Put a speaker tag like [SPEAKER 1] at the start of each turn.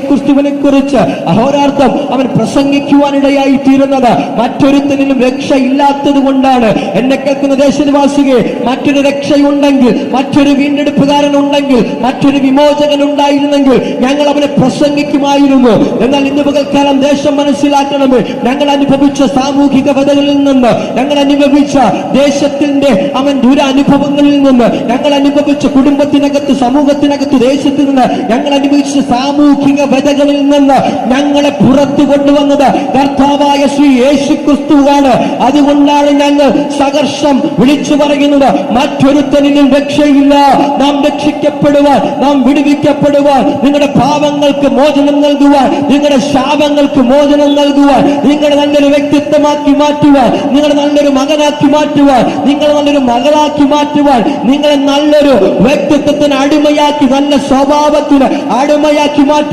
[SPEAKER 1] ക്രിസ്തുവിനെ കുറിച്ച് അഹോരാർത്ഥം അവൻ പ്രസംഗിക്കുവാനിടയായി തീരുന്നത് മറ്റൊരുത്തനിലും രക്ഷയില്ലാത്തത് കൊണ്ടാണ്. എന്നെ കേൾക്കുന്ന ദേശനിവാസികെ, മറ്റൊരു രക്ഷയുണ്ടെങ്കിൽ, മറ്റൊരു വീണ്ടെടുപ്പുകാരൻ ഉണ്ടെങ്കിൽ, മറ്റൊരു വിമോചകൻ ഉണ്ടായിരുന്നെങ്കിൽ ഞങ്ങൾ അവനെ പ്രസംഗിക്കുമായിരുന്നു. എന്നാൽ ഇന്ന് പകൽക്കാലം ദേശം മനസ്സിലാക്കണമേ, ഞങ്ങൾ അനുഭവിച്ച സാമൂഹിക വധകളിൽ നിന്ന്, ഞങ്ങൾ അനുഭവിച്ച ദേശത്തിന്റെ ദുരനുഭവങ്ങളിൽ നിന്ന്, ഞങ്ങൾ അനുഭവിച്ച കുടുംബത്തിനകത്ത്, സമൂഹത്തിനകത്ത്, ദേശത്ത് നിന്ന് ഞങ്ങൾ അനുഭവിച്ച സാമൂഹിക വധകളിൽ നിന്ന് ഞങ്ങളെ പുറത്തു കൊണ്ടുവന്നത് കർത്താവായ ശ്രീ യേശു ക്രിസ്തുവാണ്. അതുകൊണ്ടാണ് ഞങ്ങൾ സഹർഷം വിളിച്ചു പറയുന്നത്, മറ്റൊരുത്തനിലും രക്ഷയില്ല. നാം രക്ഷിക്കപ്പെടുവാൻ, നാം വിടുവിക്കപ്പെടുവാൻ, നിങ്ങളുടെ പാപങ്ങൾക്ക് മോചനം നൽകുവാൻ, നിങ്ങളുടെ ശാപങ്ങൾക്ക് മോചനം നൽകുവാൻ, നിങ്ങളെ നല്ലൊരു വ്യക്തിത്വമാക്കി മാറ്റുവാൻ, നിങ്ങളെ നല്ലൊരു മകനാക്കി മാറ്റുവാൻ, നിങ്ങളെ നല്ലൊരു മകളാക്കി മാറ്റുവാൻ, നിങ്ങളെ നല്ലൊരു വ്യക്തിത്വത്തിന് അടിമയാക്കി, നല്ല സ്വഭാവത്തിന് അടിമയാക്കി മാറ്റുവാൻ